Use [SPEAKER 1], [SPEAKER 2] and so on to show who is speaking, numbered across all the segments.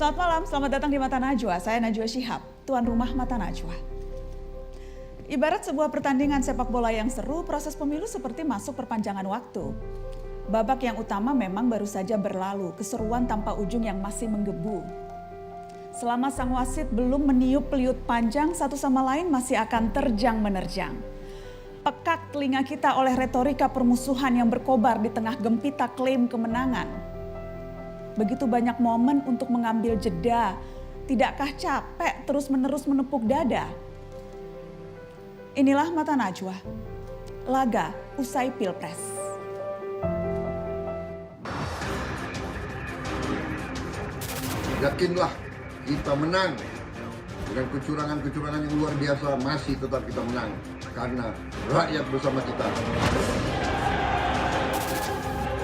[SPEAKER 1] Selamat malam, selamat datang di Mata Najwa. Saya Najwa Shihab, tuan rumah Mata Najwa. Ibarat sebuah pertandingan sepak bola yang seru, proses pemilu seperti masuk perpanjangan waktu. Babak yang utama memang baru saja berlalu, keseruan tanpa ujung yang masih menggebu. Selama sang wasit belum meniup peliut panjang, satu sama lain masih akan terjang-menerjang. Pekak telinga kita oleh retorika permusuhan yang berkobar di tengah gempita klaim kemenangan. Begitu banyak momen untuk mengambil jeda, tidakkah capek terus-menerus menepuk dada? Inilah Mata Najwa, laga usai Pilpres.
[SPEAKER 2] Yakinlah kita menang. Dengan kecurangan-kecurangan yang luar biasa masih tetap kita menang. Karena rakyat bersama kita.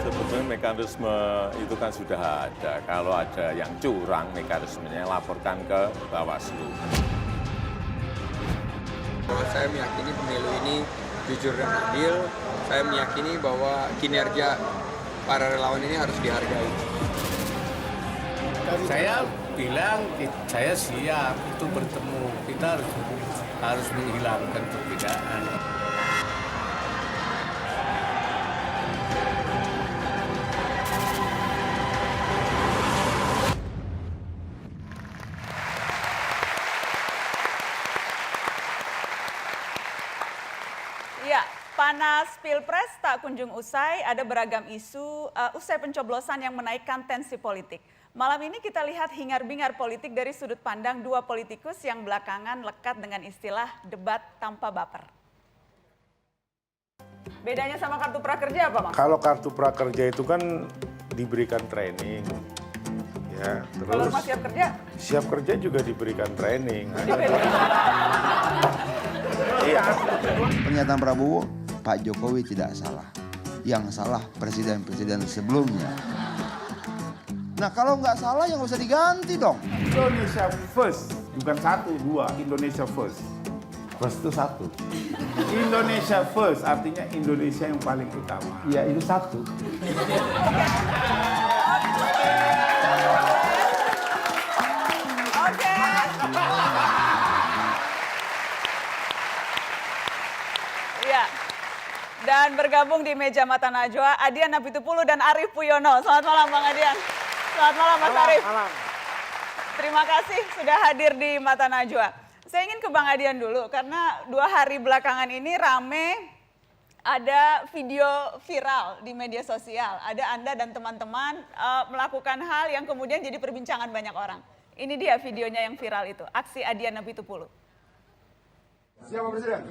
[SPEAKER 3] Sebetulnya mekanisme itu kan sudah ada. Kalau ada yang curang, mekanismenya laporkan ke Bawaslu.
[SPEAKER 4] Saya meyakini pemilu ini jujur dan adil. Saya meyakini bahwa kinerja para relawan ini harus dihargai.
[SPEAKER 5] Saya bilang saya siap itu bertemu. Kita harus menghilangkan perbedaan.
[SPEAKER 1] Ya, panas Pilpres tak kunjung usai, ada beragam isu usai pencoblosan yang menaikkan tensi politik. Malam ini kita lihat hingar-bingar politik dari sudut pandang dua politikus yang belakangan lekat dengan istilah debat tanpa baper. Bedanya sama kartu prakerja apa, Bang?
[SPEAKER 6] Kalau kartu prakerja itu kan diberikan training. Ya, terus
[SPEAKER 1] Kalau rumah siap kerja?
[SPEAKER 6] Siap kerja juga diberikan training. Iya.
[SPEAKER 7] Pernyataan Prabowo, Pak Jokowi tidak salah. Yang salah presiden-presiden sebelumnya. Nah kalau nggak salah ya nggak usah diganti dong.
[SPEAKER 6] Indonesia first, bukan satu, dua. Indonesia first. First itu satu. Indonesia first artinya Indonesia yang paling utama. Ya itu satu.
[SPEAKER 1] Oke. Ya. Dan bergabung di meja Mata Najwa, Adian Apitupulu dan Arief Puyono. Selamat malam, Bang Adian. Selamat malam, Mas Arief. Terima kasih sudah hadir di Mata Najwa. Saya ingin ke Bang Adian dulu, karena 2 hari belakangan ini rame ada video viral di media sosial. Ada Anda dan teman-teman melakukan hal yang kemudian jadi perbincangan banyak orang. Ini dia videonya yang viral itu, aksi Adian Apitupulu.
[SPEAKER 2] Siapa presiden?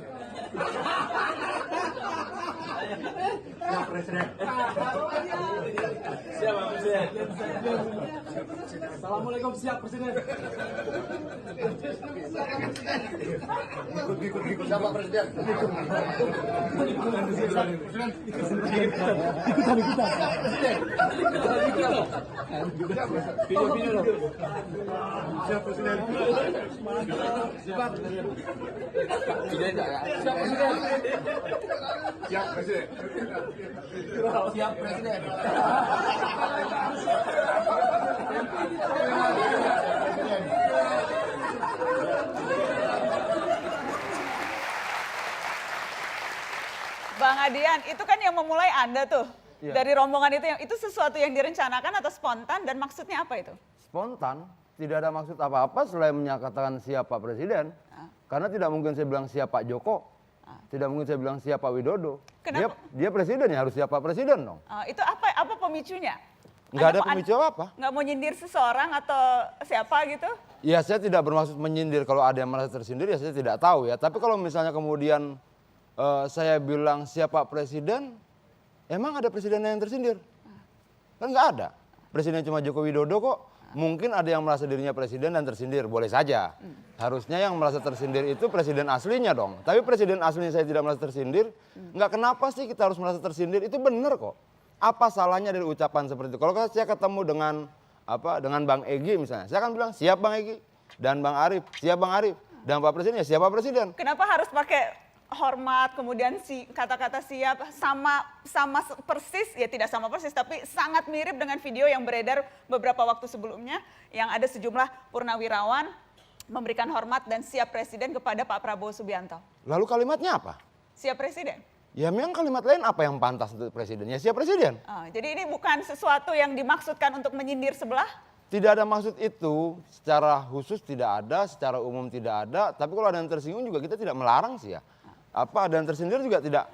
[SPEAKER 2] Siapa presiden?
[SPEAKER 8] Siapa presiden? Assalamualaikum, siap presiden.
[SPEAKER 2] Ikut siapa presiden?
[SPEAKER 8] Video dong.
[SPEAKER 2] Siapa presiden?
[SPEAKER 8] Siap presiden.
[SPEAKER 2] Siap presiden. Siap presiden.
[SPEAKER 8] Siap presiden.
[SPEAKER 1] Bang Adian, itu kan yang memulai Anda tuh. Ya. Dari rombongan itu sesuatu yang direncanakan atau spontan dan maksudnya apa itu?
[SPEAKER 9] Spontan, tidak ada maksud apa-apa selain menyatakan siap Pak Presiden. Karena tidak mungkin saya bilang siap Pak Joko, tidak mungkin saya bilang siap Pak Widodo.
[SPEAKER 1] Kenapa?
[SPEAKER 9] Dia presiden ya harus siap Pak Presiden dong.
[SPEAKER 1] Itu apa pemicunya?
[SPEAKER 9] Nggak ada pemicu apa?
[SPEAKER 1] Nggak mau nyindir seseorang atau siapa gitu?
[SPEAKER 9] Ya saya tidak bermaksud menyindir, kalau ada yang merasa tersindir ya saya tidak tahu ya. Tapi kalau misalnya kemudian saya bilang siap Pak Presiden, emang ada presiden yang tersindir? Kan nggak ada. Presiden cuma Joko Widodo kok. Mungkin ada yang merasa dirinya presiden dan tersindir, boleh saja. Harusnya yang merasa tersindir itu presiden aslinya dong. Tapi presiden aslinya saya tidak merasa tersindir, nggak kenapa sih kita harus merasa tersindir, itu benar kok. Apa salahnya dari ucapan seperti itu? Kalau saya ketemu dengan Bang Egy misalnya, saya akan bilang siap Bang Egy. Dan Bang Arief, siap Bang Arief. Dan Pak Presiden ya siap Pak Presiden.
[SPEAKER 1] Kenapa harus pakai hormat, kemudian kata-kata siap sama persis, ya tidak sama persis, tapi sangat mirip dengan video yang beredar beberapa waktu sebelumnya yang ada sejumlah purnawirawan memberikan hormat dan siap presiden kepada Pak Prabowo Subianto.
[SPEAKER 9] Lalu kalimatnya apa?
[SPEAKER 1] Siap presiden.
[SPEAKER 9] Ya memang kalimat lain apa yang pantas untuk presiden? Ya siap presiden.
[SPEAKER 1] Jadi ini bukan sesuatu yang dimaksudkan untuk menyindir sebelah?
[SPEAKER 9] Tidak ada maksud itu, secara khusus tidak ada, secara umum tidak ada. Tapi kalau ada yang tersinggung juga kita tidak melarang sih ya. Apa ada yang tersindir juga tidak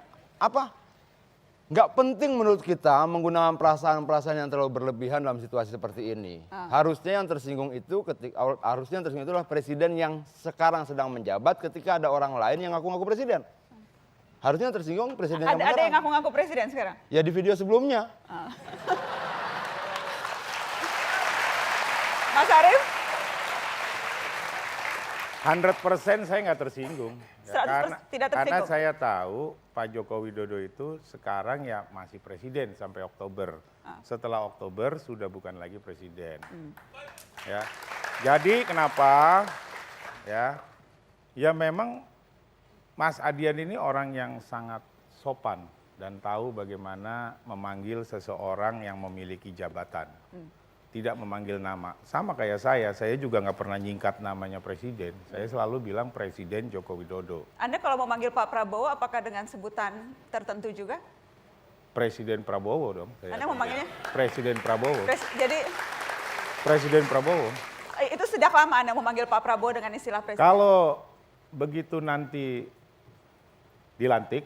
[SPEAKER 9] nggak penting menurut kita menggunakan perasaan-perasaan yang terlalu berlebihan dalam situasi seperti ini. Harusnya yang tersinggung itu adalah presiden yang sekarang sedang menjabat ketika ada orang lain yang ngaku-ngaku presiden. Harusnya yang tersinggung presiden yang
[SPEAKER 1] Ada yang ngaku-ngaku presiden sekarang?
[SPEAKER 9] Ya di video sebelumnya.
[SPEAKER 1] Mas Arief?
[SPEAKER 6] 100% saya nggak tersinggung.
[SPEAKER 1] 100% tidak tersinggung?
[SPEAKER 6] Karena saya tahu Pak Joko Widodo itu sekarang ya masih presiden sampai Oktober. Setelah Oktober sudah bukan lagi presiden. Ya. Jadi kenapa? Ya memang Mas Adian ini orang yang sangat sopan dan tahu bagaimana memanggil seseorang yang memiliki jabatan. Tidak memanggil nama. Sama kayak saya juga nggak pernah nyingkat namanya presiden. Saya selalu bilang Presiden Joko Widodo.
[SPEAKER 1] Anda kalau memanggil Pak Prabowo apakah dengan sebutan tertentu juga?
[SPEAKER 6] Presiden Prabowo dong.
[SPEAKER 1] Anda memanggilnya?
[SPEAKER 6] Presiden Prabowo.
[SPEAKER 1] Jadi
[SPEAKER 6] Presiden Prabowo.
[SPEAKER 1] itu sejak lama Anda memanggil Pak Prabowo dengan istilah presiden?
[SPEAKER 6] Kalau begitu nanti dilantik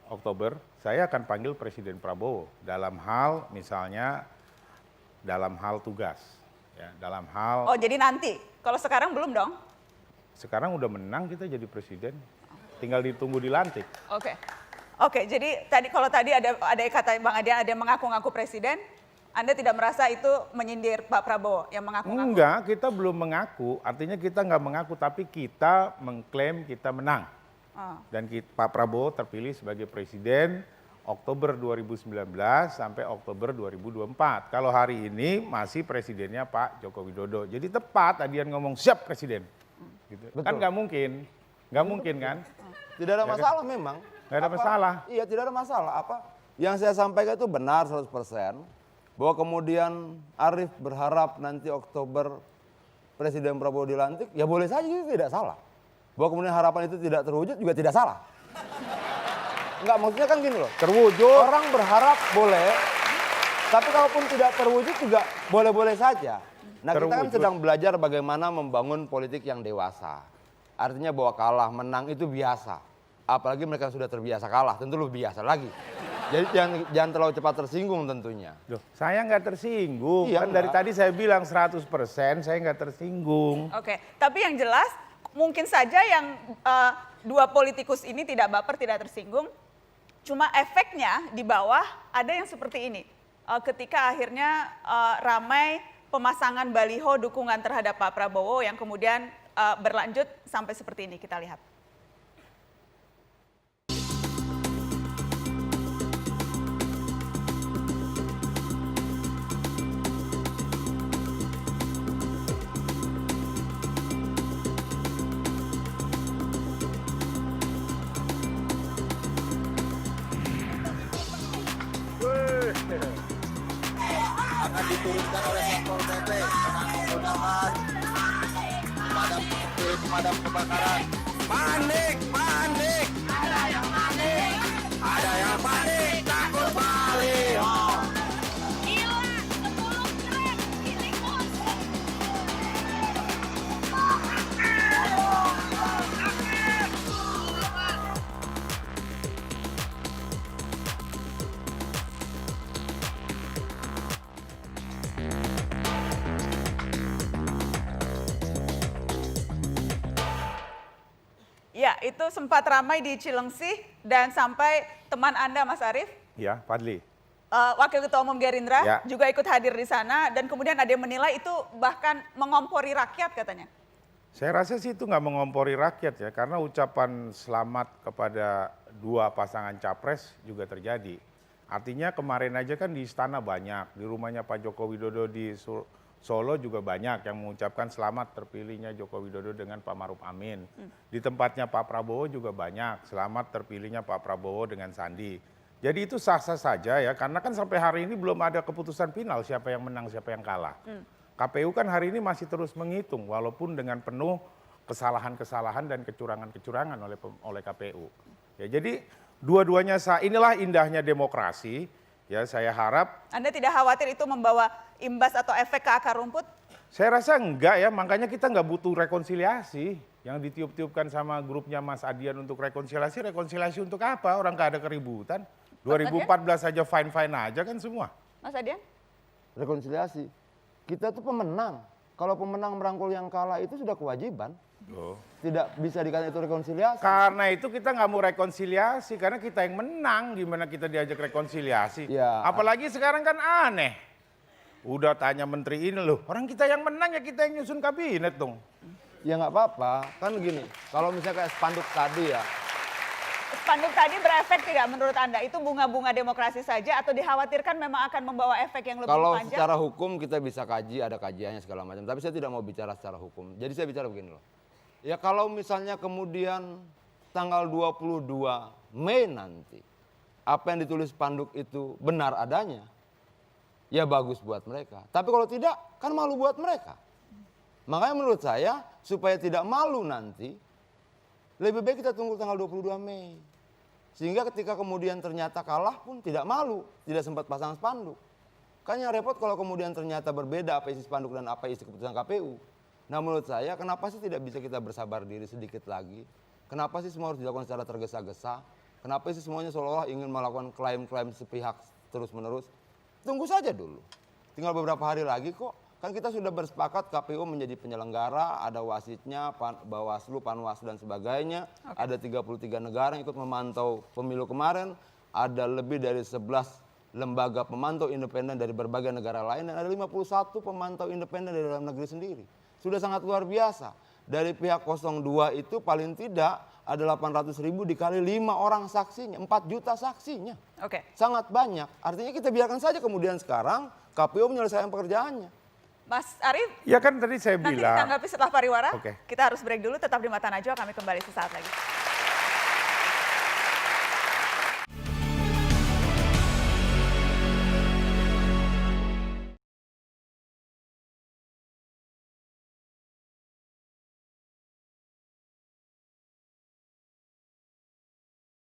[SPEAKER 6] Oktober, saya akan panggil Presiden Prabowo dalam hal misalnya dalam hal tugas, ya, dalam hal.
[SPEAKER 1] Oh jadi nanti, kalau sekarang belum dong?
[SPEAKER 6] Sekarang udah menang kita jadi presiden, tinggal ditunggu dilantik.
[SPEAKER 1] Oke. Jadi kalau tadi ada kata Bang Adian ada yang mengaku-ngaku presiden, Anda tidak merasa itu menyindir Pak Prabowo yang mengaku-ngaku?
[SPEAKER 6] Enggak, kita belum mengaku, artinya kita nggak mengaku, tapi kita mengklaim kita menang. Dan Pak Prabowo terpilih sebagai presiden Oktober 2019 sampai Oktober 2024. Kalau hari ini masih presidennya Pak Joko Widodo. Jadi tepat Adian ngomong siap presiden. Gitu. Kan nggak mungkin kan?
[SPEAKER 9] Tidak ada masalah memang.
[SPEAKER 6] Nggak ada masalah.
[SPEAKER 9] Iya tidak ada masalah. Yang saya sampaikan itu benar 100%. Bahwa kemudian Arief berharap nanti Oktober Presiden Prabowo dilantik, ya boleh saja itu tidak salah. Bahwa kemudian harapan itu tidak terwujud juga tidak salah. Enggak, maksudnya kan gini loh.
[SPEAKER 6] Terwujud.
[SPEAKER 9] Orang berharap boleh, tapi kalaupun tidak terwujud juga boleh-boleh saja. Nah kita kan sedang belajar bagaimana membangun politik yang dewasa. Artinya bahwa kalah menang itu biasa. Apalagi mereka sudah terbiasa kalah, tentu lebih biasa lagi. Jadi jangan terlalu cepat tersinggung tentunya.
[SPEAKER 6] Loh, saya nggak tersinggung.
[SPEAKER 9] Iya,
[SPEAKER 6] kan dari tadi saya bilang 100% saya nggak tersinggung.
[SPEAKER 1] Oke, tapi yang jelas mungkin saja yang dua politikus ini tidak baper, tidak tersinggung. Cuma efeknya di bawah ada yang seperti ini. Ketika akhirnya ramai pemasangan baliho dukungan terhadap Pak Prabowo yang kemudian berlanjut sampai seperti ini, kita lihat.
[SPEAKER 8] Akan diturunkan oleh Satpol PP menggunakan pemadam kebakaran. Panik, panik. Ada yang panik. Ada yang panik. Takut baliho.
[SPEAKER 10] Gila, 10 truk diringkus.
[SPEAKER 1] Ya, itu sempat ramai di Cilengsi dan sampai teman Anda, Mas Arief,
[SPEAKER 6] Ya, Fadli.
[SPEAKER 1] Wakil Ketua Umum Gerindra,
[SPEAKER 6] Ya.
[SPEAKER 1] juga ikut hadir di sana dan kemudian ada yang menilai itu bahkan mengompori rakyat katanya.
[SPEAKER 6] Saya rasa sih itu nggak mengompori rakyat ya, karena ucapan selamat kepada dua pasangan capres juga terjadi. Artinya kemarin aja kan di istana banyak, di rumahnya Pak Joko Widodo di Solo juga banyak yang mengucapkan selamat terpilihnya Joko Widodo dengan Pak Maruf Amin. Di tempatnya Pak Prabowo juga banyak selamat terpilihnya Pak Prabowo dengan Sandi. Jadi itu sah-sah saja ya, karena kan sampai hari ini belum ada keputusan final siapa yang menang, siapa yang kalah. KPU kan hari ini masih terus menghitung walaupun dengan penuh kesalahan-kesalahan dan kecurangan-kecurangan oleh KPU. Ya, jadi dua-duanya inilah indahnya demokrasi. Ya, saya harap.
[SPEAKER 1] Anda tidak khawatir itu membawa imbas atau efek ke akar rumput?
[SPEAKER 6] Saya rasa enggak ya, makanya kita enggak butuh rekonsiliasi. Yang ditiup-tiupkan sama grupnya Mas Adian untuk rekonsiliasi untuk apa? Orang nggak ada keributan. 2014 saja fine-fine aja kan semua.
[SPEAKER 1] Mas Adian?
[SPEAKER 9] Rekonsiliasi. Kita tuh pemenang. Kalau pemenang merangkul yang kalah itu sudah kewajiban. Tidak bisa dikatakan itu rekonsiliasi.
[SPEAKER 6] Karena itu kita nggak mau rekonsiliasi, karena kita yang menang, gimana kita diajak rekonsiliasi.
[SPEAKER 9] Ya.
[SPEAKER 6] Apalagi sekarang kan aneh. Udah tanya menteri ini loh, orang kita yang menang ya kita yang nyusun kabinet dong.
[SPEAKER 9] Ya nggak apa-apa, kan gini, kalau misalnya kayak spanduk tadi ya.
[SPEAKER 1] Spanduk tadi berefek tidak menurut Anda? Itu bunga-bunga demokrasi saja atau dikhawatirkan memang akan membawa efek yang lebih
[SPEAKER 9] Kalau
[SPEAKER 1] panjang?
[SPEAKER 9] secara hukum kita bisa kaji, ada kajiannya segala macam. Tapi saya tidak mau bicara secara hukum. Jadi saya bicara begini loh. Ya kalau misalnya kemudian tanggal 22 Mei nanti, apa yang ditulis spanduk itu benar adanya, ya bagus buat mereka. Tapi kalau tidak, kan malu buat mereka. Makanya menurut saya, supaya tidak malu nanti, lebih baik kita tunggu tanggal 22 Mei. Sehingga ketika kemudian ternyata kalah pun tidak malu, tidak sempat pasang spanduk. Kan yang repot kalau kemudian ternyata berbeda apa isi spanduk dan apa isi keputusan KPU. Nah menurut saya, kenapa sih tidak bisa kita bersabar diri sedikit lagi? Kenapa sih semua harus dilakukan secara tergesa-gesa? Kenapa sih semuanya seolah-olah ingin melakukan klaim-klaim sepihak terus-menerus? Tunggu saja dulu. Tinggal beberapa hari lagi kok. Kan kita sudah bersepakat KPU menjadi penyelenggara, ada wasitnya, Bawaslu, Panwaslu dan sebagainya. Ada 33 negara yang ikut memantau pemilu kemarin. Ada lebih dari 11 lembaga pemantau independen dari berbagai negara lain. Dan ada 51 pemantau independen dari dalam negeri sendiri. Sudah sangat luar biasa. Dari pihak 02 itu paling tidak ada 800.000 dikali 5 orang saksinya, 4 juta saksinya. Sangat banyak. Artinya kita biarkan saja kemudian sekarang KPU menyelesaikan pekerjaannya.
[SPEAKER 1] Mas Arief?
[SPEAKER 6] Ya kan tadi saya
[SPEAKER 1] nanti
[SPEAKER 6] bilang.
[SPEAKER 1] ditanggapi setelah pariwara.
[SPEAKER 6] Oke.
[SPEAKER 1] Kita harus break dulu, tetap di Mata Najwa, kami kembali sesaat lagi.